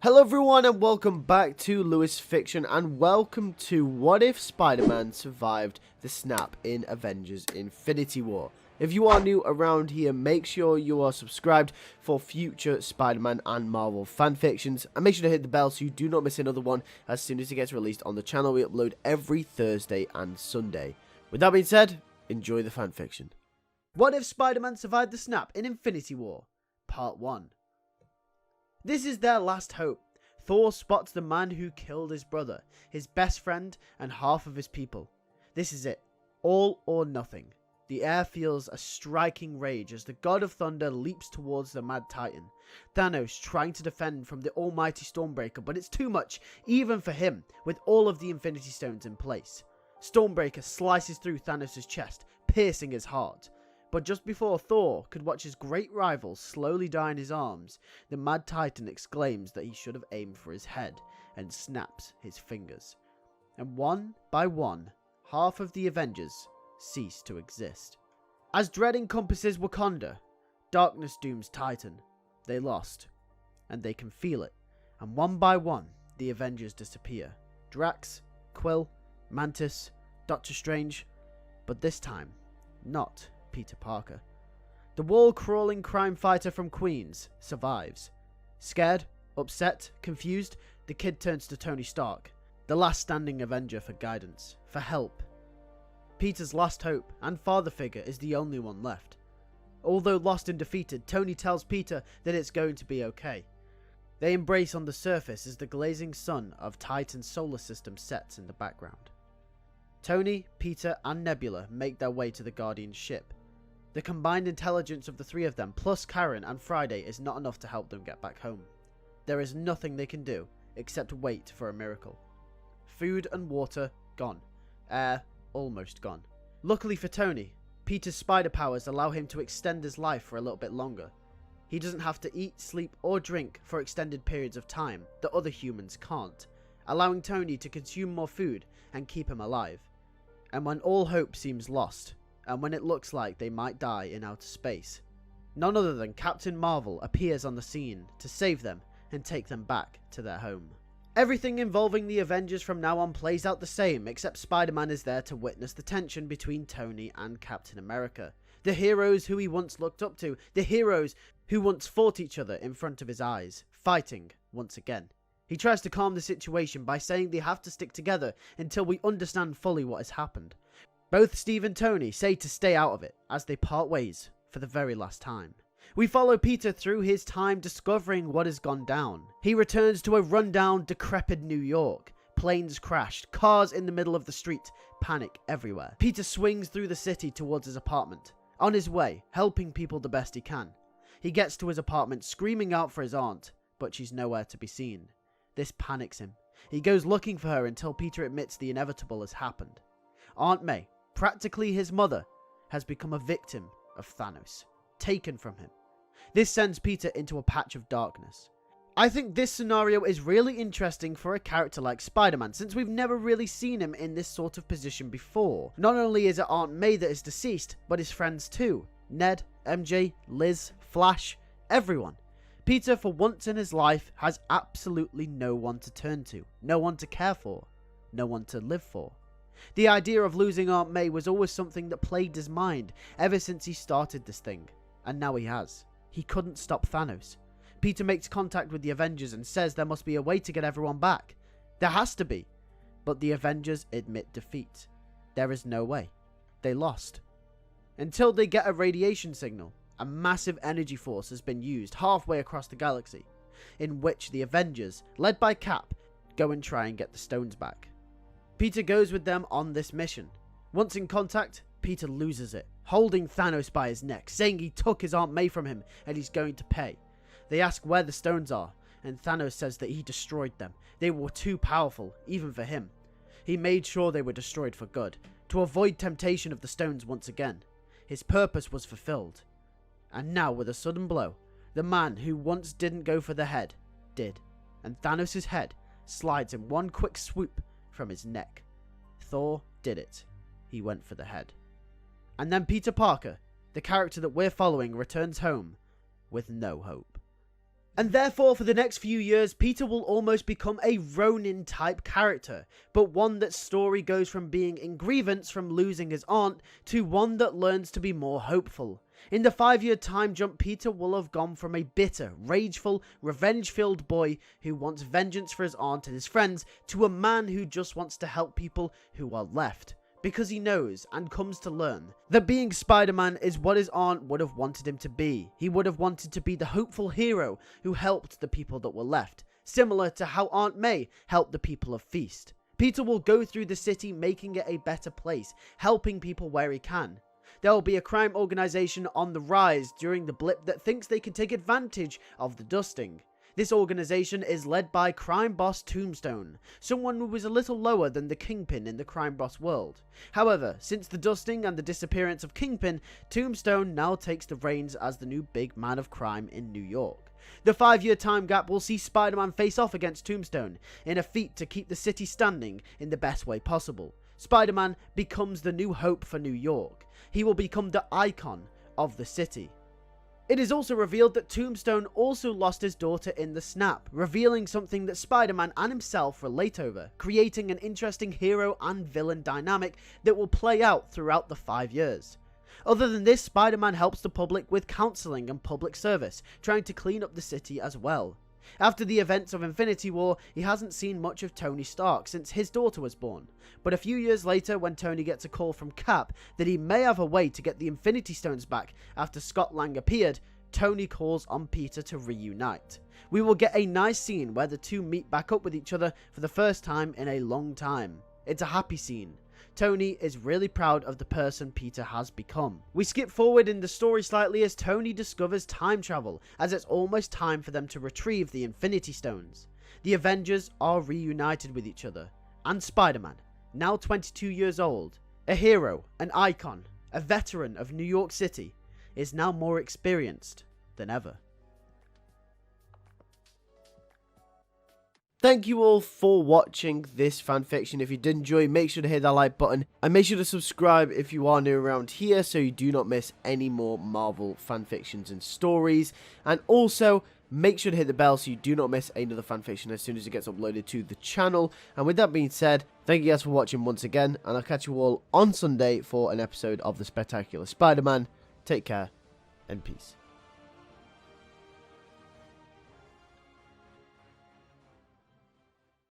Hello everyone and welcome back to LewisFiction and welcome to What If Spider-Man Survived the Snap in Avengers Infinity War. If you are new around here, make sure you are subscribed for future Spider-Man and Marvel fanfictions, and make sure to hit the bell so you do not miss another one as soon as it gets released on the channel. We upload every Thursday and Sunday. With that being said, enjoy the fanfiction. What If Spider-Man Survived the Snap in Infinity War? Part 1. This is their last hope. Thor spots the man who killed his brother, his best friend, and half of his people. This is it. All or nothing. The air feels a striking rage as the God of Thunder leaps towards the Mad Titan. Thanos trying to defend from the almighty Stormbreaker, but it's too much, even for him, with all of the Infinity Stones in place. Stormbreaker slices through Thanos' chest, piercing his heart. But just before Thor could watch his great rival slowly die in his arms, the Mad Titan exclaims that he should have aimed for his head and snaps his fingers. And one by one, half of the Avengers cease to exist. As dread encompasses Wakanda, darkness dooms Titan. They lost, and they can feel it. And one by one, the Avengers disappear. Drax, Quill, Mantis, Doctor Strange, but this time, not Peter Parker. The wall-crawling crime fighter from Queens survives. Scared, upset, confused, the kid turns to Tony Stark, the last standing Avenger, for guidance, for help. Peter's last hope and father figure is the only one left. Although lost and defeated, Tony tells Peter that it's going to be okay. They embrace on the surface as the glazing sun of Titan's solar system sets in the background. Tony, Peter, and Nebula make their way to the Guardian's ship. The combined intelligence of the three of them, plus Karen and Friday, is not enough to help them get back home. There is nothing they can do except wait for a miracle. Food and water gone. Air almost gone. Luckily for Tony, Peter's spider powers allow him to extend his life for a little bit longer. He doesn't have to eat, sleep, or drink for extended periods of time that other humans can't, allowing Tony to consume more food and keep him alive. And when all hope seems lost, and when it looks like they might die in outer space, none other than Captain Marvel appears on the scene to save them and take them back to their home. Everything involving the Avengers from now on plays out the same, except Spider-Man is there to witness the tension between Tony and Captain America. The heroes who he once looked up to, the heroes who once fought each other in front of his eyes, fighting once again. He tries to calm the situation by saying they have to stick together until we understand fully what has happened. Both Steve and Tony say to stay out of it as they part ways for the very last time. We follow Peter through his time discovering what has gone down. He returns to a rundown, decrepit New York. Planes crashed, cars in the middle of the street, panic everywhere. Peter swings through the city towards his apartment, on his way, helping people the best he can. He gets to his apartment screaming out for his aunt, but she's nowhere to be seen. This panics him. He goes looking for her until Peter admits the inevitable has happened. Aunt May, practically his mother, has become a victim of Thanos, taken from him. This sends Peter into a patch of darkness. I think this scenario is really interesting for a character like Spider-Man, since we've never really seen him in this sort of position before. Not only is it Aunt May that is deceased, but his friends too. Ned, MJ, Liz, Flash, everyone. Peter, for once in his life, has absolutely no one to turn to, no one to care for, no one to live for. The idea of losing Aunt May was always something that plagued his mind ever since he started this thing, and now he has. He couldn't stop Thanos. Peter makes contact with the Avengers and says there must be a way to get everyone back. There has to be. But the Avengers admit defeat. There is no way. They lost. Until they get a radiation signal, a massive energy force has been used halfway across the galaxy, in which the Avengers, led by Cap, go and try and get the stones back. Peter goes with them on this mission. Once in contact, Peter loses it, holding Thanos by his neck, saying he took his Aunt May from him and he's going to pay. They ask where the stones are, and Thanos says that he destroyed them. They were too powerful, even for him. He made sure they were destroyed for good, to avoid temptation of the stones once again. His purpose was fulfilled. And now, with a sudden blow, the man who once didn't go for the head, did. And Thanos' head slides in one quick swoop from his neck. Thor did it. He went for the head. And then Peter Parker, the character that we're following, returns home with no hope. And therefore, for the next few years, Peter will almost become a Ronin-type character, but one that story goes from being in grievance from losing his aunt, to one that learns to be more hopeful. In the 5-year time jump, Peter will have gone from a bitter, rageful, revenge-filled boy who wants vengeance for his aunt and his friends, to a man who just wants to help people who are left. Because he knows, and comes to learn, that being Spider-Man is what his aunt would have wanted him to be. He would have wanted to be the hopeful hero who helped the people that were left, similar to how Aunt May helped the people of Feast. Peter will go through the city making it a better place, helping people where he can. There will be a crime organization on the rise during the blip that thinks they can take advantage of the dusting. This organization is led by crime boss Tombstone, someone who is a little lower than the Kingpin in the crime boss world. However, since the dusting and the disappearance of Kingpin, Tombstone now takes the reins as the new big man of crime in New York. The 5-year time gap will see Spider-Man face off against Tombstone in a feat to keep the city standing in the best way possible. Spider-Man becomes the new hope for New York. He will become the icon of the city. It is also revealed that Tombstone also lost his daughter in the snap, revealing something that Spider-Man and himself relate over, creating an interesting hero and villain dynamic that will play out throughout the 5 years. Other than this, Spider-Man helps the public with counseling and public service, trying to clean up the city as well. After the events of Infinity War, he hasn't seen much of Tony Stark since his daughter was born. But a few years later, when Tony gets a call from Cap that he may have a way to get the Infinity Stones back after Scott Lang appeared, Tony calls on Peter to reunite. We will get a nice scene where the two meet back up with each other for the first time in a long time. It's a happy scene. Tony is really proud of the person Peter has become. We skip forward in the story slightly as Tony discovers time travel, as it's almost time for them to retrieve the Infinity Stones. The Avengers are reunited with each other, and Spider-Man, now 22 years old, a hero, an icon, a veteran of New York City, is now more experienced than ever. Thank you all for watching this fanfiction. If you did enjoy, make sure to hit that like button. And make sure to subscribe if you are new around here so you do not miss any more Marvel fanfictions and stories. And also, make sure to hit the bell so you do not miss another fanfiction as soon as it gets uploaded to the channel. And with that being said, thank you guys for watching once again. And I'll catch you all on Sunday for an episode of The Spectacular Spider-Man. Take care and peace.